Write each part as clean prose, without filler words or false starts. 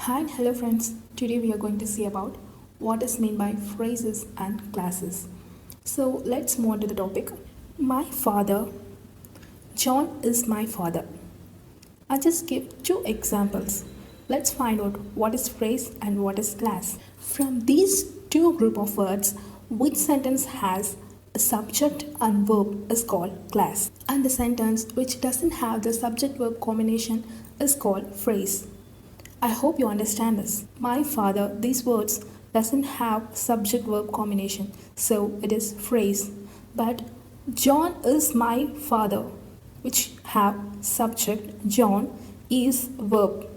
Hi and hello friends. Today we are going to see about what is meant by phrases and classes. So let's move on to the topic. My father, John is my father. I'll just give two examples. Let's find out what is phrase and what is class. From these two group of words, which sentence has a subject and verb is called class, and the sentence which doesn't have the subject verb combination is called phrase. I hope you understand this. My father, these words doesn't have subject verb combination, so it is phrase. But John is my father, which have subject John is verb.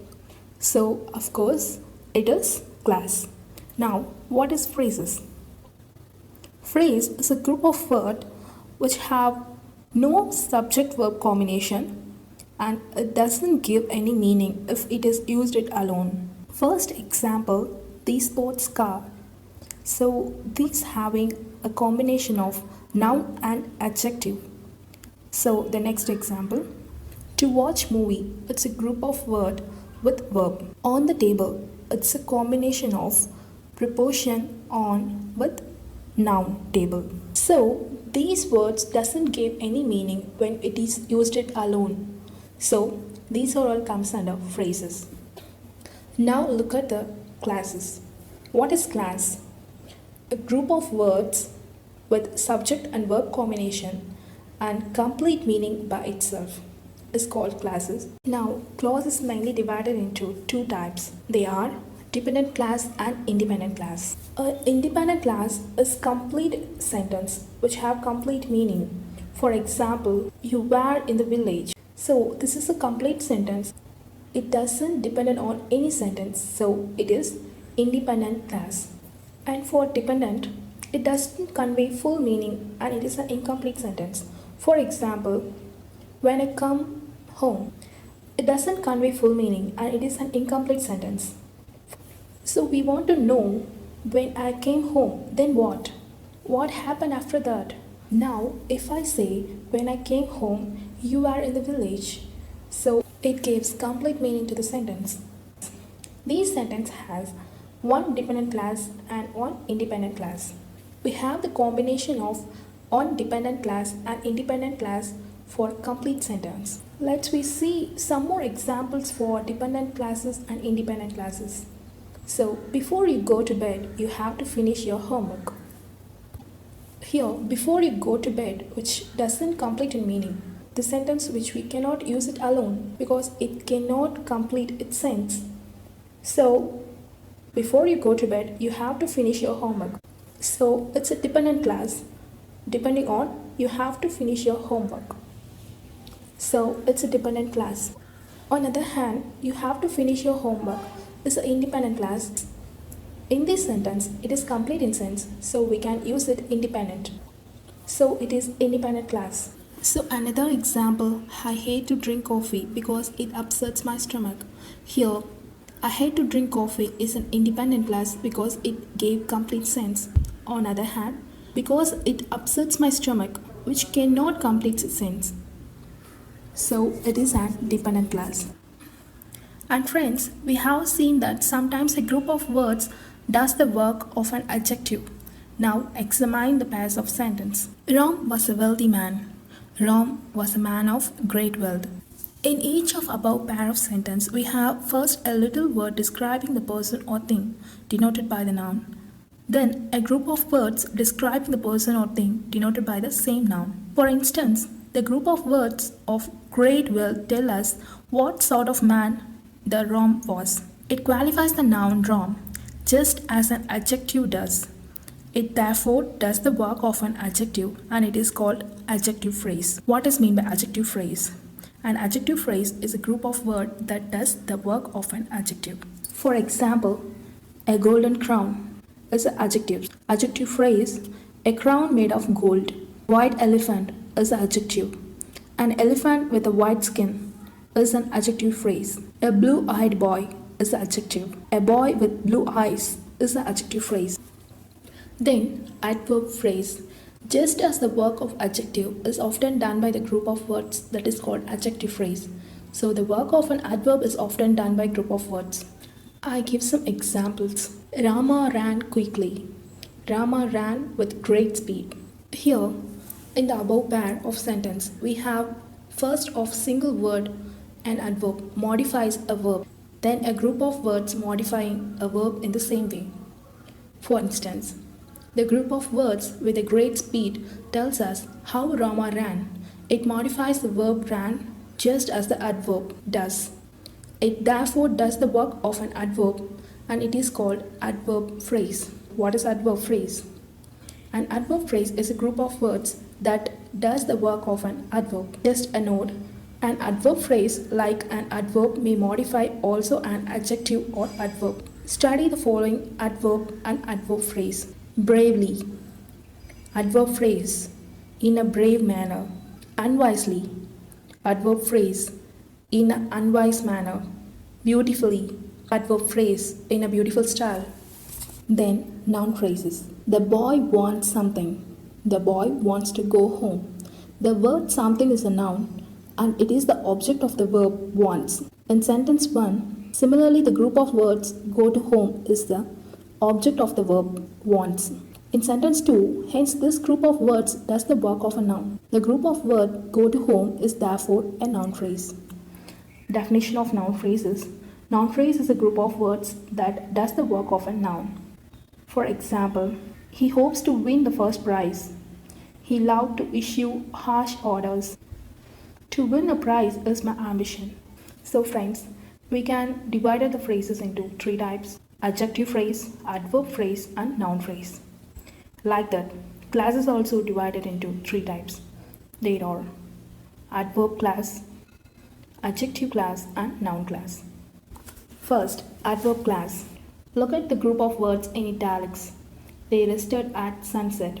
So of course it is class. Now what is phrases? Phrase is a group of words which have no subject verb combination and it doesn't give any meaning if it is used it alone. First example, the sports car. So these having a combination of noun and adjective. So the next example, to watch movie, it's a group of word with verb. On the table, it's a combination of preposition on with noun table. So these words doesn't give any meaning when it is used it alone. So these are all comes under phrases. Now look at the classes. What is class? A group of words with subject and verb combination and complete meaning by itself is called classes. Now clause is mainly divided into two types. They are dependent class and independent class. An independent class is complete sentence which have complete meaning. For example, you were in the village. So this is a complete sentence. It doesn't depend on any sentence, so it is independent class. And for dependent, it doesn't convey full meaning and it is an incomplete sentence. For example, when I come home, it doesn't convey full meaning and it is an incomplete sentence. So we want to know when I came home, then what? What happened after that? Now, if I say when I came home, you are in the village, so it gives complete meaning to the sentence. This sentence has one dependent class and one independent class. We have the combination of one dependent class and independent class for complete sentence. Let's we see some more examples for dependent classes and independent classes. So before you go to bed, you have to finish your homework. Here, before you go to bed, which doesn't complete in meaning. The sentence which we cannot use it alone because it cannot complete its sense. So, before you go to bed, you have to finish your homework. So, it's a dependent class. Depending on, you have to finish your homework. So, it's a dependent class. On the other hand, you have to finish your homework is an independent class. In this sentence, it is complete in sense, so we can use it independent. So, it is independent class. So another example, I hate to drink coffee because it upsets my stomach. Here, I hate to drink coffee is an independent class because it gave complete sense. On the other hand, because it upsets my stomach, which cannot complete its sense. So it is an dependent class. And friends, we have seen that sometimes a group of words does the work of an adjective. Now examine the pairs of sentence. Ram was a wealthy man. Ram was a man of great wealth. In each of above pair of sentence, we have first a little word describing the person or thing, denoted by the noun. Then a group of words describing the person or thing, denoted by the same noun. For instance, the group of words of great wealth tell us what sort of man the Ram was. It qualifies the noun Ram, just as an adjective does. It therefore does the work of an adjective and it is called adjective phrase. What is meant by adjective phrase? An adjective phrase is a group of words that does the work of an adjective. For example, a golden crown is an adjective. Adjective phrase, a crown made of gold. White elephant is an adjective. An elephant with a white skin is an adjective phrase. A blue-eyed boy is an adjective. A boy with blue eyes is an adjective phrase. Then, adverb phrase. Just as the work of adjective is often done by the group of words that is called adjective phrase. So the work of an adverb is often done by group of words. I give some examples. Rama ran quickly. Rama ran with great speed. Here, in the above pair of sentence, we have first of single word an adverb modifies a verb, then a group of words modifying a verb in the same way. For instance, the group of words with a great speed tells us how Rama ran. It modifies the verb ran just as the adverb does. It therefore does the work of an adverb and it is called adverb phrase. What is adverb phrase? An adverb phrase is a group of words that does the work of an adverb. Just a note, an adverb phrase like an adverb may modify also an adjective or adverb. Study the following adverb and adverb phrase. Bravely. Adverb phrase. In a brave manner. Unwisely. Adverb phrase. In an unwise manner. Beautifully. Adverb phrase. In a beautiful style. Then noun phrases. The boy wants something. The boy wants to go home. The word something is a noun and it is the object of the verb wants. In sentence 1, similarly the group of words go to home is the object of the verb wants. In sentence 2, hence this group of words does the work of a noun. The group of word go to home is therefore a noun phrase. Definition of noun phrases. Noun phrase is a group of words that does the work of a noun. For example, he hopes to win the first prize. He loved to issue harsh orders. To win a prize is my ambition. So friends, we can divide the phrases into three types: adjective phrase, adverb phrase and noun phrase. Like that, class is also divided into three types. They are adverb class, adjective class and noun class. First, adverb class. Look at the group of words in italics. They rested at sunset.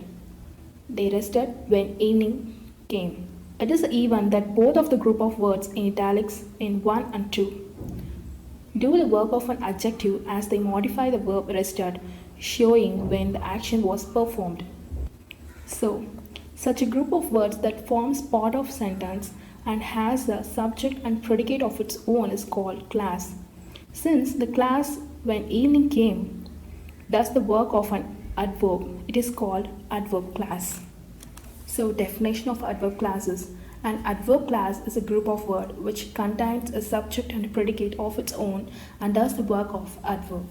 They rested when evening came. It is even that both of the group of words in italics in 1 and 2 do the work of an adjective as they modify the verb rested, showing when the action was performed. So, such a group of words that forms part of sentence and has the subject and predicate of its own is called class. Since the class when evening came does the work of an adverb, it is called adverb class. So definition of adverb classes. An adverb class is a group of words which contains a subject and a predicate of its own and does the work of adverb.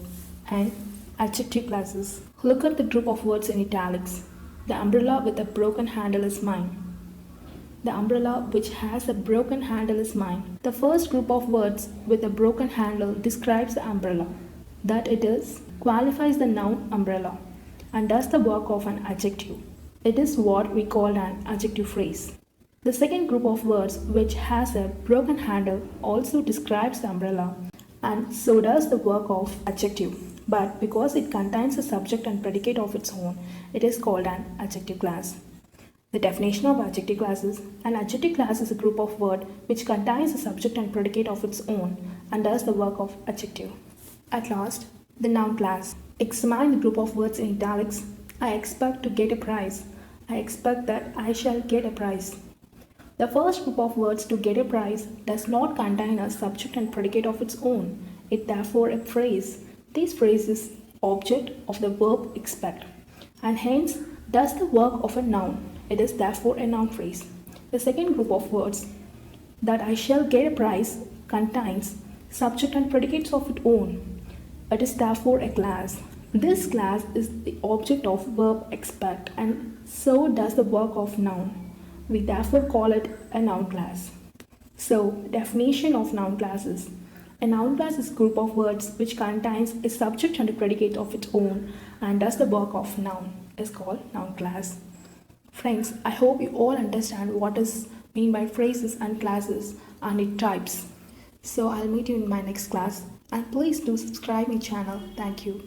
And adjective classes. Look at the group of words in italics. The umbrella with a broken handle is mine. The umbrella which has a broken handle is mine. The first group of words with a broken handle describes the umbrella. That it is qualifies the noun umbrella and does the work of an adjective. It is what we call an adjective phrase. The second group of words which has a broken handle also describes the umbrella and so does the work of adjective. But because it contains a subject and predicate of its own, it is called an adjective class. The definition of adjective classes. An adjective class is a group of words which contains a subject and predicate of its own and does the work of adjective. At last, the noun class. Examine the group of words in italics. I expect to get a prize. I expect that I shall get a prize. The first group of words to get a prize does not contain a subject and predicate of its own. It therefore a phrase. This phrase is object of the verb expect and hence does the work of a noun. It is therefore a noun phrase. The second group of words, that I shall get a prize, contains subject and predicates of its own. It is therefore a class. This class is the object of verb expect and so does the work of noun. We therefore call it a noun class. So, definition of noun classes. A noun class is a group of words which contains a subject and a predicate of its own and does the work of noun. It is called noun class. Friends, I hope you all understand what is mean by phrases and classes and its types. So I'll meet you in my next class and please do subscribe my channel. Thank you.